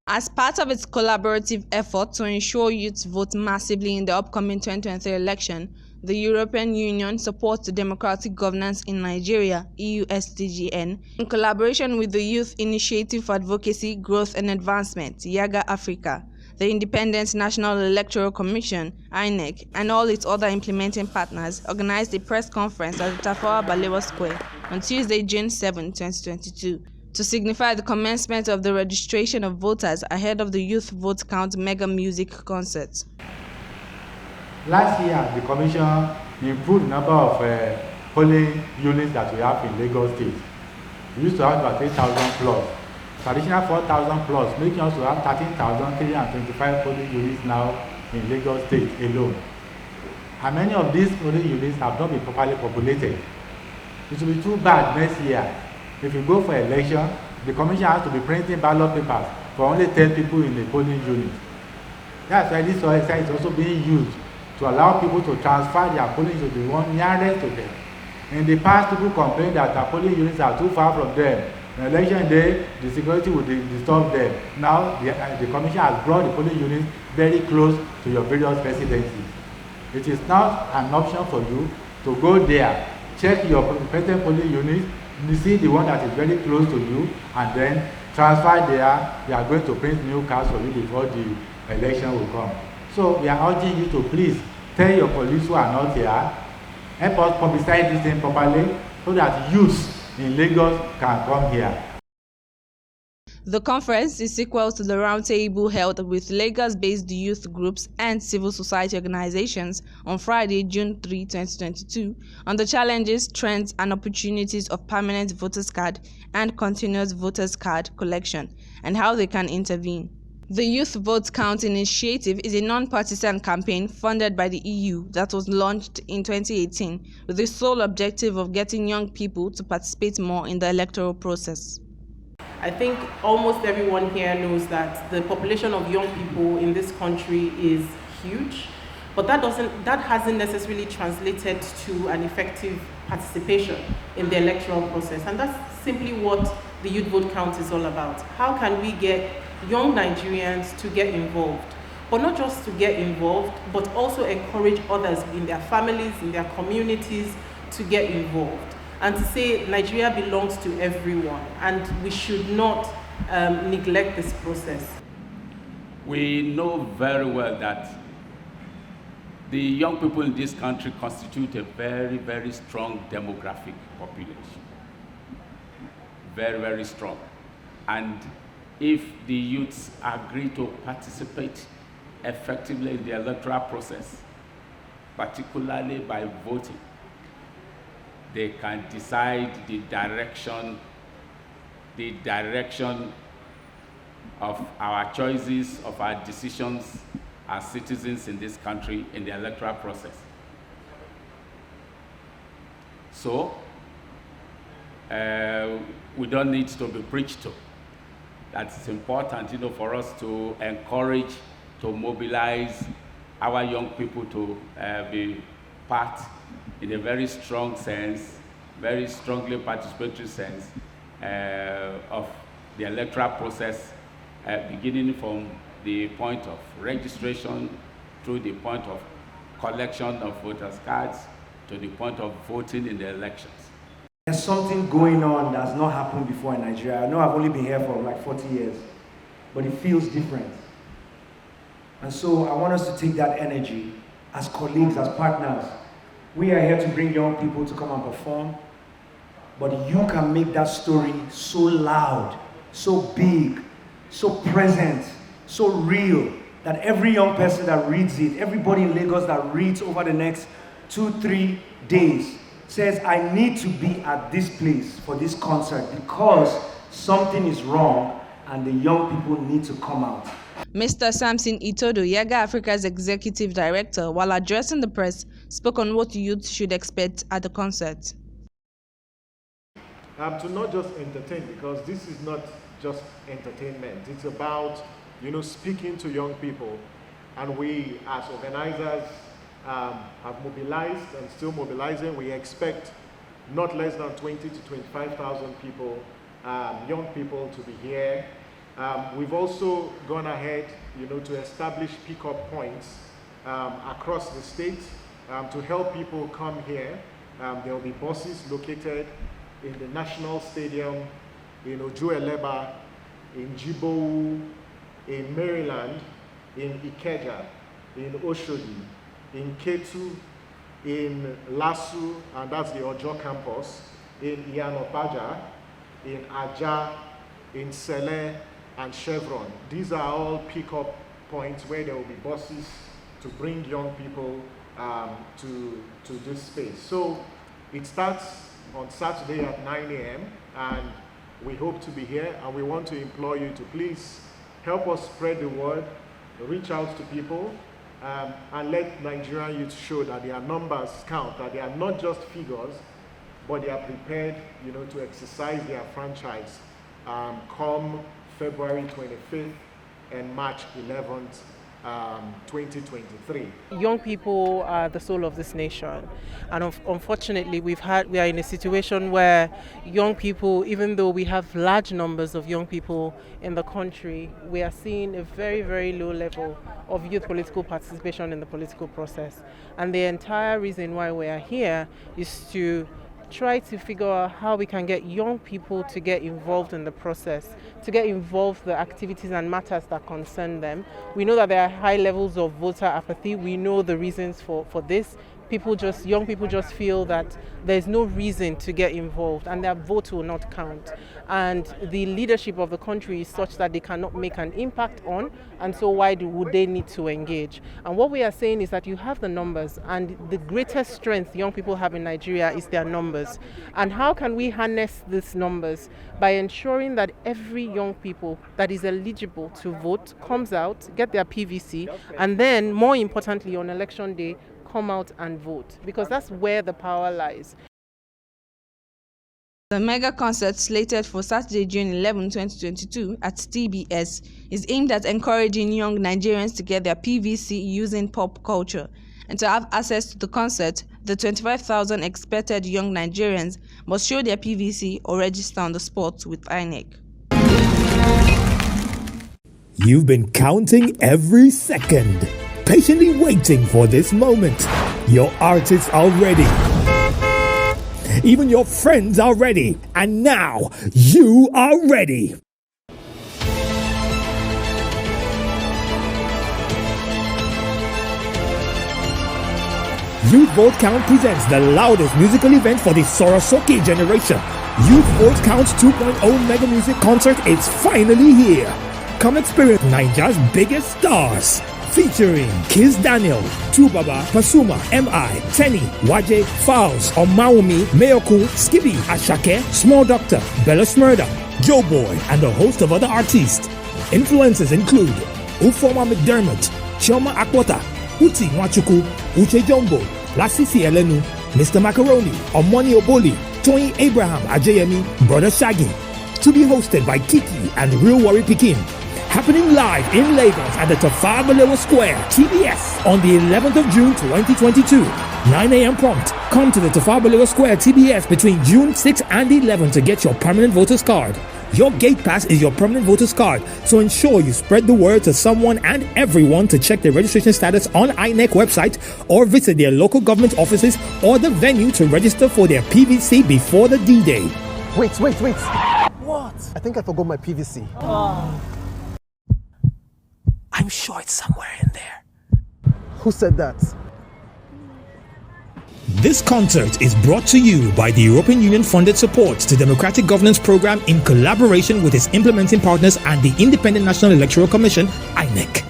As part of its collaborative effort to ensure youths vote massively in the upcoming 2023 election, the European Union supports democratic governance in Nigeria (EUSDGN) in collaboration with the Youth Initiative for Advocacy, Growth and Advancement (YIAGA Africa), the Independent National Electoral Commission (INEC), and all its other implementing partners, organized a press conference at the Tafawa Balewa Square on Tuesday, June 7, 2022. To signify the commencement of the registration of voters ahead of the Youth Vote Count mega music concert. Last year, the Commission improved the number of polling units that we have in Lagos State. We used to have about 8,000 plus. Traditional 4,000 plus, making us to have 13,325 polling units now in Lagos State alone. And many of these polling units have not been properly populated. It will be too bad next year. If you go for election, the Commission has to be printing ballot papers for only 10 people in the polling unit. That's why this exercise is also being used to allow people to transfer their polling to the one nearest to them. In the past, people complained that our polling units are too far from them. On election day, the security would disturb them. Now, the Commission has brought the polling units very close to your various residencies. It is now an option for you to go there, check your present polling unit, you see the one that is very close to you, and then transfer there. We are going to print new cards for you before the election will come. So we are urging you to please tell your colleagues who are not here, help us publicize this thing properly so that youths in Lagos can come here. The conference is equal to the roundtable held with Lagos-based youth groups and civil society organizations on Friday, June 3, 2022, on the challenges, trends, and opportunities of permanent voters card and continuous voters card collection, and how they can intervene. The Youth Vote Count initiative is a non-partisan campaign funded by the EU that was launched in 2018 with the sole objective of getting young people to participate more in the electoral process. I think almost everyone here knows that the population of young people in this country is huge, but that hasn't necessarily translated to an effective participation in the electoral process. And that's simply what the Youth Vote Count is all about. How can we get young Nigerians to get involved? But not just to get involved, but also encourage others in their families, in their communities to get involved. And to say Nigeria belongs to everyone, and we should not neglect this process. We know very well that the young people in this country constitute a very, very strong demographic population. Very, very strong. And if the youths agree to participate effectively in the electoral process, particularly by voting, they can decide the direction of our choices, of our decisions as citizens in this country in the electoral process. So, we don't need to be preached to. That's important, for us to encourage, to mobilize our young people to be part in a very strong sense, very strongly participatory sense of the electoral process, beginning from the point of registration through the point of collection of voters' cards to the point of voting in the elections. There's something going on that's not happened before in Nigeria. I know I've only been here for like 40 years, but it feels different. And so I want us to take that energy as colleagues, as partners. We are here to bring young people to come and perform, but you can make that story so loud, so big, so present, so real, that every young person that reads it, everybody in Lagos that reads over the next 2-3 days, says, I need to be at this place for this concert because something is wrong and the young people need to come out. Mr. Samson Itodo, YIAGA Africa's executive director, while addressing the press, spoke on what youth should expect at the concert. To not just entertain, because this is not just entertainment. It's about, speaking to young people. And we, as organizers, have mobilized and still mobilizing. We expect not less than 20 to 25,000 people, young people, to be here We've also gone ahead, to establish pickup points across the state to help people come here. There will be buses located in the National Stadium, in Ojueleba, in Jibowu, in Maryland, in Ikeja, in Oshodi, in Ketu, in Lasu, and that's the Ojo campus, in Iyanopaja, in Aja, in Sele, and Chevron. These are all pickup points where there will be buses to bring young people to this space. So it starts on Saturday at 9 a.m. and we hope to be here, and we want to implore you to please help us spread the word, reach out to people, and let Nigerian youth show that their numbers count, that they are not just figures, but they are prepared, to exercise their franchise come February 25th and March 11th, 2023. Young people are the soul of this nation, and unfortunately we are in a situation where young people, even though we have large numbers of young people in the country, we are seeing a very, very low level of youth political participation in the political process. And the entire reason why we are here is to try to figure out how we can get young people to get involved in the process, to get involved in the activities and matters that concern them. We know that there are high levels of voter apathy. We know the reasons for this. Young people just feel that there's no reason to get involved and their vote will not count. And the leadership of the country is such that they cannot make an impact on, and so why would they need to engage? And what we are saying is that you have the numbers, and the greatest strength young people have in Nigeria is their numbers. And how can we harness these numbers? By ensuring that every young people that is eligible to vote comes out, get their PVC, and then more importantly on election day, come out and vote, because that's where the power lies. The mega concert slated for Saturday, June 11, 2022 at TBS is aimed at encouraging young Nigerians to get their PVC using pop culture. And to have access to the concert, the 25,000 expected young Nigerians must show their PVC or register on the spot with INEC. You've been counting every second, patiently waiting for this moment. Your artists are ready. Even your friends are ready. And now, you are ready. Youth Vote Count presents the loudest musical event for the Sorosoke generation. Youth Vote Count 2.0 Mega Music Concert is finally here. Come experience Nigeria's biggest stars. Featuring Kiss Daniel, Tubaba, Pasuma, M.I., Tenny, Waje, Fowls, Omaomi, Mayokun, Skippy, Ashake, Small Doctor, Bella Smurda, Joe Boy, and a host of other artists. Influencers include Ufoma McDermott, Chioma Akwota, Uti Nwachuku, Uche Jumbo, Lasisi Elenu, Mr. Macaroni, Omoni Oboli, Tony Abraham Ajayemi, Brother Shaggy. To be hosted by Kiki and Real Worry Pikin. Happening live in Lagos at the Tafawa Balewa Square, TBS, on the 11th of June 2022, 9 a.m. prompt. Come to the Tafawa Balewa Square, TBS, between June 6 and 11 to get your permanent voter's card. Your gate pass is your permanent voter's card, so ensure you spread the word to someone and everyone to check their registration status on INEC website or visit their local government offices or the venue to register for their PVC before the D-Day. Wait. What? I think I forgot my PVC. I'm sure it's somewhere in there. Who said that? This concert is brought to you by the European Union funded support to Democratic Governance Program in collaboration with its implementing partners and the Independent National Electoral Commission, INEC.